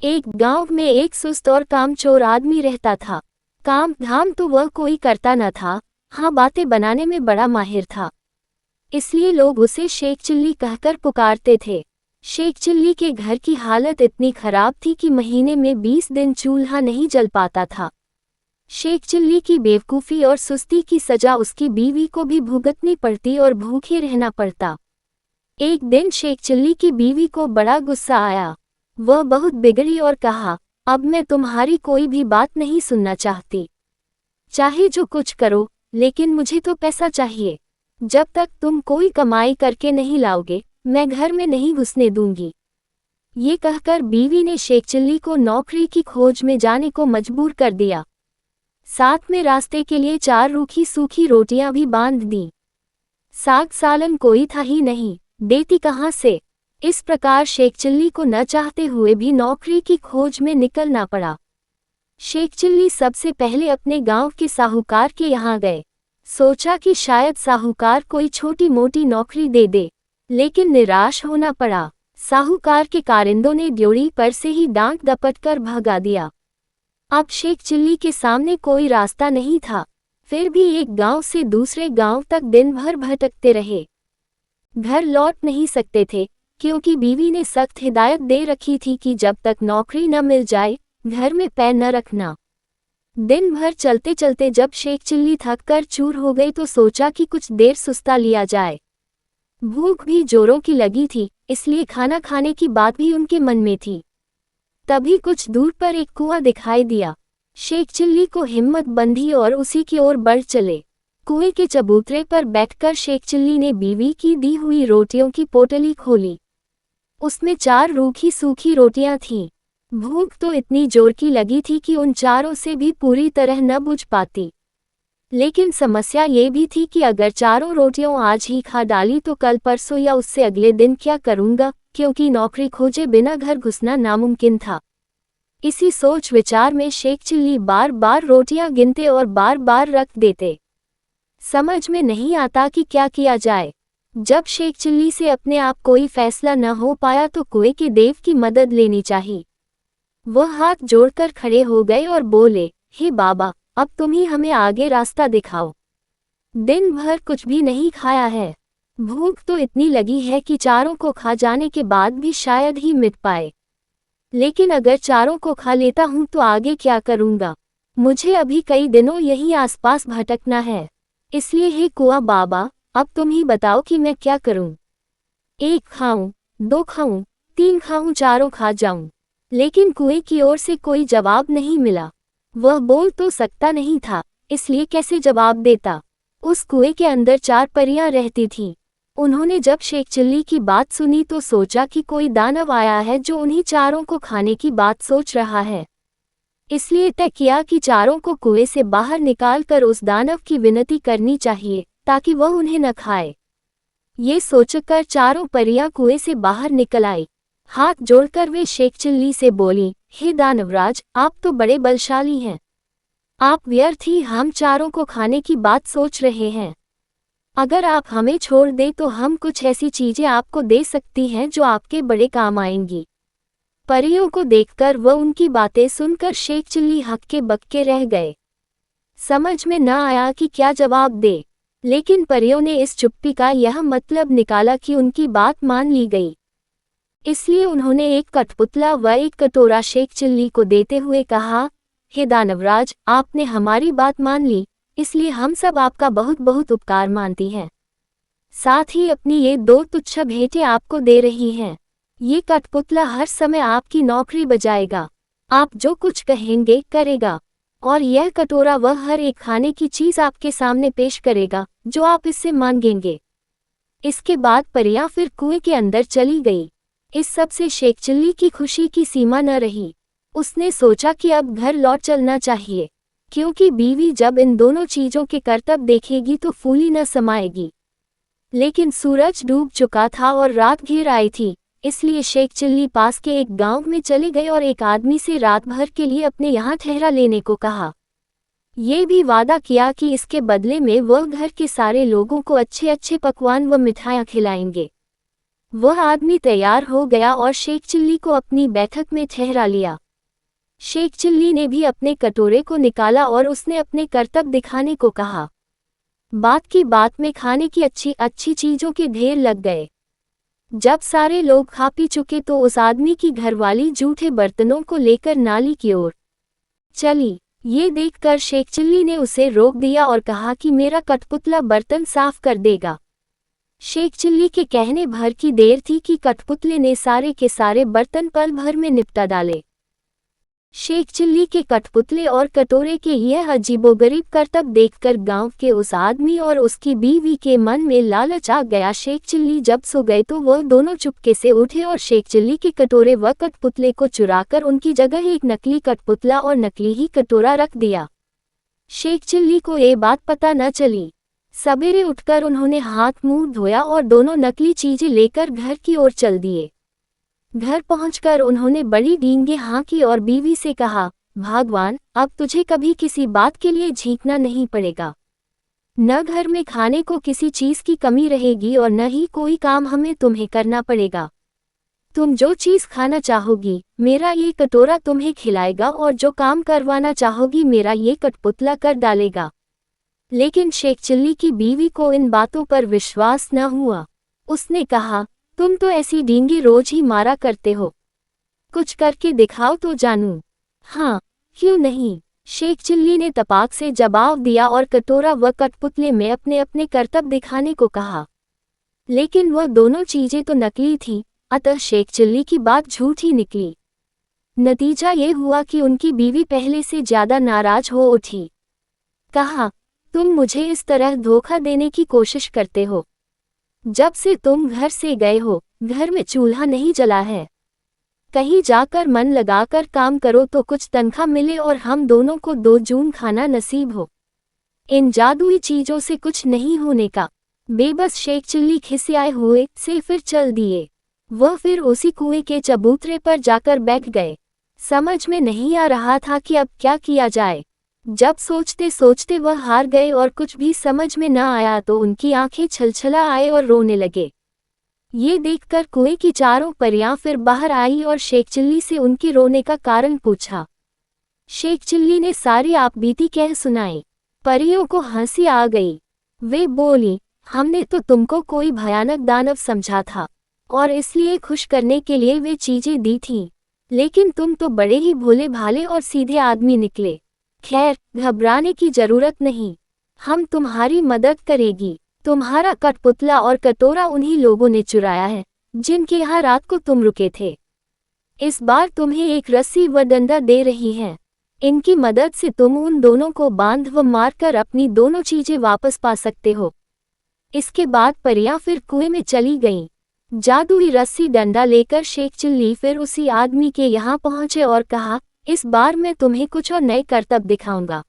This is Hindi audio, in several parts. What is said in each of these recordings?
एक गांव में एक सुस्त और कामचोर आदमी रहता था। काम धाम तो वह कोई करता न था, हाँ बातें बनाने में बड़ा माहिर था। इसलिए लोग उसे शेख चिल्ली कहकर पुकारते थे। शेख चिल्ली के घर की हालत इतनी खराब थी कि महीने में 20 दिन चूल्हा नहीं जल पाता था। शेख चिल्ली की बेवकूफ़ी और सुस्ती की सजा उसकी बीवी को भी भुगतनी पड़ती और भूखे रहना पड़ता। एक दिन शेख चिल्ली की बीवी को बड़ा गुस्सा आया। वह बहुत बिगड़ी और कहा, अब मैं तुम्हारी कोई भी बात नहीं सुनना चाहती। चाहे जो कुछ करो, लेकिन मुझे तो पैसा चाहिए। जब तक तुम कोई कमाई करके नहीं लाओगे, मैं घर में नहीं घुसने दूंगी। ये कहकर बीवी ने शेख चिल्ली को नौकरी की खोज में जाने को मजबूर कर दिया। साथ में रास्ते के लिए 4 रूखी सूखी रोटियां भी बांध दी। साग सालन कोई था ही नहीं, देती कहाँ से। इस प्रकार शेख चिल्ली को न चाहते हुए भी नौकरी की खोज में निकलना पड़ा। शेख चिल्ली सबसे पहले अपने गांव के साहूकार के यहाँ गए। सोचा कि शायद साहूकार कोई छोटी मोटी नौकरी दे दे, लेकिन निराश होना पड़ा। साहूकार के कारिंदों ने ड्योढ़ी पर से ही डांट डपट कर भगा दिया। अब शेख चिल्ली के सामने कोई रास्ता नहीं था, फिर भी एक गांव से दूसरे गांव तक दिन भर भटकते रहे। घर लौट नहीं सकते थे, क्योंकि बीवी ने सख्त हिदायत दे रखी थी कि जब तक नौकरी न मिल जाए, घर में पैर न रखना। दिन भर चलते चलते जब शेख चिल्ली थक कर चूर हो गई तो सोचा कि कुछ देर सुस्ता लिया जाए। भूख भी जोरों की लगी थी, इसलिए खाना खाने की बात भी उनके मन में थी। तभी कुछ दूर पर एक कुआं दिखाई दिया। शेख चिल्ली को हिम्मत बंधी और उसी की ओर बढ़ चले। कुएं के चबूतरे पर बैठकर शेख चिल्ली ने बीवी की दी हुई रोटियों की पोटली खोली। उसमें 4 रूखी सूखी रोटियां थीं। भूख तो इतनी जोर की लगी थी कि उन चारों से भी पूरी तरह न बुझ पाती। लेकिन समस्या ये भी थी कि अगर चारों रोटियां आज ही खा डाली तो कल परसों या उससे अगले दिन क्या करूंगा, क्योंकि नौकरी खोजे बिना घर घुसना नामुमकिन था। इसी सोच विचार में शेख चिल्ली बार बार रोटियां गिनते और बार बार रख देते। समझ में नहीं आता कि क्या किया जाए। जब शेख चिल्ली से अपने आप कोई फैसला न हो पाया तो कुएं के देव की मदद लेनी चाहिए। वह हाथ जोड़कर खड़े हो गए और बोले, हे बाबा, अब तुम ही हमें आगे रास्ता दिखाओ। दिन भर कुछ भी नहीं खाया है। भूख तो इतनी लगी है कि चारों को खा जाने के बाद भी शायद ही मिट पाए। लेकिन अगर चारों को खा लेता हूं तो आगे क्या करूंगा। मुझे अभी कई दिनों यहीं आसपास भटकना है। इसलिए हे कुआं बाबा, अब तुम ही बताओ कि मैं क्या करूं। 1 खाऊं, 2 खाऊं, 3 खाऊं, चारों खा जाऊं। लेकिन कुएं की ओर से कोई जवाब नहीं मिला। वह बोल तो सकता नहीं था, इसलिए कैसे जवाब देता। उस कुएं के अंदर 4 परियां रहती थीं। उन्होंने जब शेख चिल्ली की बात सुनी तो सोचा कि कोई दानव आया है जो उन्हीं चारों को खाने की बात सोच रहा है। इसलिए तय किया कि चारों को कुएं से बाहर निकालकर उस दानव की विनती करनी चाहिए, ताकि वह उन्हें न खाए। ये सोचकर चारों परियां कुएं से बाहर निकल आई। हाथ जोड़कर वे शेख चिल्ली से बोली, हे दानवराज, आप तो बड़े बलशाली हैं। आप व्यर्थ ही हम चारों को खाने की बात सोच रहे हैं। अगर आप हमें छोड़ दें तो हम कुछ ऐसी चीजें आपको दे सकती हैं जो आपके बड़े काम आएंगी। परियों को देखकर वह उनकी बातें सुनकर शेख चिल्ली हक्के बक्के रह गए। समझ में न आया कि क्या जवाब दे, लेकिन परियों ने इस चुप्पी का यह मतलब निकाला कि उनकी बात मान ली गई। इसलिए उन्होंने एक कठपुतला व एक कटोरा शेख चिल्ली को देते हुए कहा, हे दानवराज, आपने हमारी बात मान ली, इसलिए हम सब आपका बहुत बहुत उपकार मानती हैं। साथ ही अपनी ये 2 तुच्छ भेंटें आपको दे रही हैं। ये कठपुतला हर समय आपकी नौकरी बजाएगा, आप जो कुछ कहेंगे करेगा, और यह कटोरा वह हर एक खाने की चीज आपके सामने पेश करेगा जो आप इससे मांगेंगे। इसके बाद परियां फिर कुएं के अंदर चली गई। इस सब से शेख चिल्ली की खुशी की सीमा न रही। उसने सोचा कि अब घर लौट चलना चाहिए, क्योंकि बीवी जब इन दोनों चीजों के करतब देखेगी तो फूली न समाएगी। लेकिन सूरज डूब चुका था और रात घिर आई थी, इसलिए शेख चिल्ली पास के एक गांव में चले गए और एक आदमी से रात भर के लिए अपने यहाँ ठहरा लेने को कहा। ये भी वादा किया कि इसके बदले में वह घर के सारे लोगों को अच्छे अच्छे पकवान व मिठाइयाँ खिलाएंगे। वह आदमी तैयार हो गया और शेख चिल्ली को अपनी बैठक में ठहरा लिया। शेख चिल्ली ने भी अपने कटोरे को निकाला और उसने अपने करतब दिखाने को कहा। बात की बात में खाने की अच्छी अच्छी चीजों के ढेर लग गए। जब सारे लोग खा पी चुके तो उस आदमी की घरवाली जूठे बर्तनों को लेकर नाली की ओर चली। ये देखकर शेख चिल्ली ने उसे रोक दिया और कहा कि मेरा कठपुतला बर्तन साफ कर देगा। शेख चिल्ली के कहने भर की देर थी कि कठपुतले ने सारे के सारे बर्तन पल भर में निपटा डाले। शेख चिल्ली के कठपुतले और कटोरे के यह अजीबोगरीब करतब देखकर गांव के उस आदमी और उसकी बीवी के मन में लालच आ गया। शेख चिल्ली जब सो गए तो वह दोनों चुपके से उठे और शेख चिल्ली के कटोरे व कठपुतले को चुराकर उनकी जगह एक नकली कठपुतला और नकली ही कटोरा रख दिया। शेख चिल्ली को ये बात पता न चली। सवेरे उठकर उन्होंने हाथ मुंह धोया और दोनों नकली चीजें लेकर घर की ओर चल दिए। घर पहुंचकर उन्होंने बड़ी डींगे हाँकी और बीवी से कहा, भगवान, अब तुझे कभी किसी बात के लिए झींकना नहीं पड़ेगा। न घर में खाने को किसी चीज की कमी रहेगी और न ही कोई काम हमें तुम्हें करना पड़ेगा। तुम जो चीज खाना चाहोगी मेरा ये कटोरा तुम्हें खिलाएगा और जो काम करवाना चाहोगी मेरा ये कठपुतला कर डालेगा। लेकिन शेख चिल्ली की बीवी को इन बातों पर विश्वास न हुआ। उसने कहा, तुम तो ऐसी डींगी रोज ही मारा करते हो, कुछ करके दिखाओ तो जानूं। हाँ, क्यों नहीं, शेख चिल्ली ने तपाक से जवाब दिया और कटोरा व कठपुतले में अपने अपने करतब दिखाने को कहा। लेकिन वह दोनों चीजें तो नकली थीं, अतः शेख चिल्ली की बात झूठी निकली। नतीजा ये हुआ कि उनकी बीवी पहले से ज्यादा नाराज हो उठी। कहा, तुम मुझे इस तरह धोखा देने की कोशिश करते हो। जब से तुम घर से गए हो घर में चूल्हा नहीं जला है। कहीं जाकर मन लगाकर काम करो तो कुछ तनख्वाह मिले और हम दोनों को 2 जून खाना नसीब हो। इन जादुई चीजों से कुछ नहीं होने का। बेबस शेख चिल्ली खिसियाए हुए से फिर चल दिए। वह फिर उसी कुएं के चबूतरे पर जाकर बैठ गए। समझ में नहीं आ रहा था कि अब क्या किया जाए। जब सोचते सोचते वह हार गए और कुछ भी समझ में न आया तो उनकी आंखें छलछला आए और रोने लगे। ये देखकर कुएं की चारों परियां फिर बाहर आई और शेख चिल्ली से उनके रोने का कारण पूछा। शेख चिल्ली ने सारी आपबीती कह सुनाई। परियों को हंसी आ गई। वे बोली, हमने तो तुमको कोई भयानक दानव समझा था और इसलिए खुश करने के लिए वे चीजें दी थीं, लेकिन तुम तो बड़े ही भोले भाले और सीधे आदमी निकले। खैर, घबराने की जरूरत नहीं, हम तुम्हारी मदद करेगी। तुम्हारा कठपुतला और कटोरा उन्हीं लोगों ने चुराया है जिनके यहाँ रात को तुम रुके थे। इस बार तुम्हें एक रस्सी व डंडा दे रही हैं। इनकी मदद से तुम उन दोनों को बांध व मारकर अपनी दोनों चीजें वापस पा सकते हो। इसके बाद परियां फिर कुएं में चली गईं। जादुई रस्सी डंडा लेकर शेख चिल्ली फिर उसी आदमी के यहाँ पहुंचे और कहा, इस बार मैं तुम्हें कुछ और नए करतब दिखाऊंगा।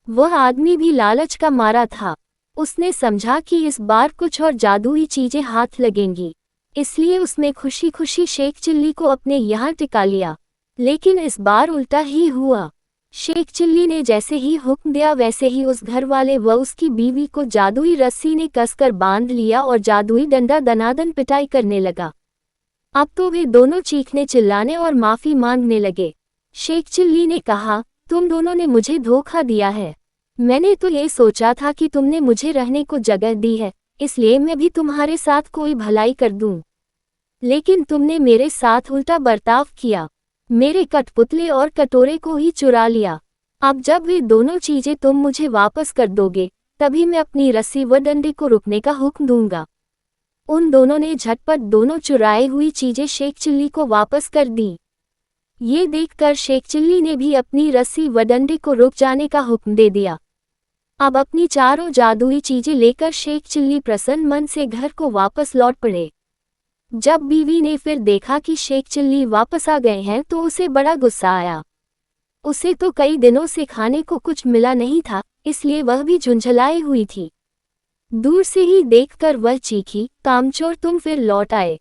वह आदमी भी लालच का मारा था। उसने समझा कि इस बार कुछ और जादुई चीजें हाथ लगेंगी, इसलिए उसने खुशी खुशी शेख चिल्ली को अपने यहाँ टिका लिया। लेकिन इस बार उल्टा ही हुआ। शेख चिल्ली ने जैसे ही हुक्म दिया वैसे ही उस घर वाले व उसकी बीवी को जादुई रस्सी ने कसकर बांध लिया और जादुई डंडा दनादन पिटाई करने लगा। अब तो वे दोनों चीखने चिल्लाने और माफी मांगने लगे। शेख चिल्ली ने कहा, तुम दोनों ने मुझे धोखा दिया है। मैंने तो ये सोचा था कि तुमने मुझे रहने को जगह दी है, इसलिए मैं भी तुम्हारे साथ कोई भलाई कर दूं। लेकिन तुमने मेरे साथ उल्टा बर्ताव किया, मेरे कठपुतले और कटोरे को ही चुरा लिया। अब जब वे दोनों चीजें तुम मुझे वापस कर दोगे, तभी मैं अपनी रस्सी व डंडे को रुकने का हुक्म दूंगा। उन दोनों ने झटपट दोनों चुराई हुई चीजें शेख चिल्ली को वापस कर दी। ये देखकर शेख चिल्ली ने भी अपनी रस्सी व डंडे को रुक जाने का हुक्म दे दिया। अब अपनी चारों जादुई चीजें लेकर शेख चिल्ली प्रसन्न मन से घर को वापस लौट पड़े। जब बीवी ने फिर देखा कि शेख चिल्ली वापस आ गए हैं तो उसे बड़ा गुस्सा आया। उसे तो कई दिनों से खाने को कुछ मिला नहीं था, इसलिए वह भी झुंझलाए हुई थी। दूर से ही देखकर वह चीखी, कामचोर तुम फिर लौट आए।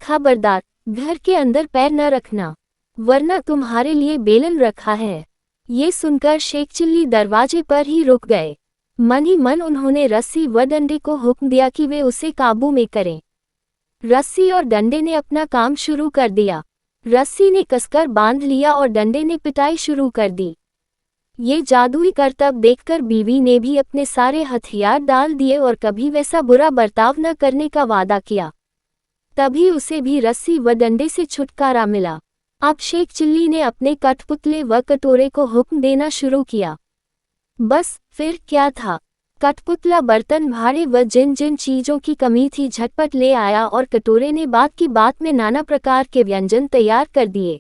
खबरदार, घर के अंदर पैर न रखना, वरना तुम्हारे लिए बेलन रखा है। ये सुनकर शेख चिल्ली दरवाजे पर ही रुक गए। मन ही मन उन्होंने रस्सी व डंडे को हुक्म दिया कि वे उसे काबू में करें। रस्सी और डंडे ने अपना काम शुरू कर दिया। रस्सी ने कसकर बांध लिया और डंडे ने पिटाई शुरू कर दी। ये जादुई करतब देखकर बीवी ने भी अपने सारे हथियार डाल दिए और कभी वैसा बुरा बर्ताव न करने का वादा किया। तभी उसे भी रस्सी व डंडे से छुटकारा मिला। अब शेख चिल्ली ने अपने कठपुतले व कटोरे को हुक्म देना शुरू किया। बस फिर क्या था, कठपुतला बर्तन भारे व जिन जिन चीजों की कमी थी झटपट ले आया और कटोरे ने बात की बात में नाना प्रकार के व्यंजन तैयार कर दिए।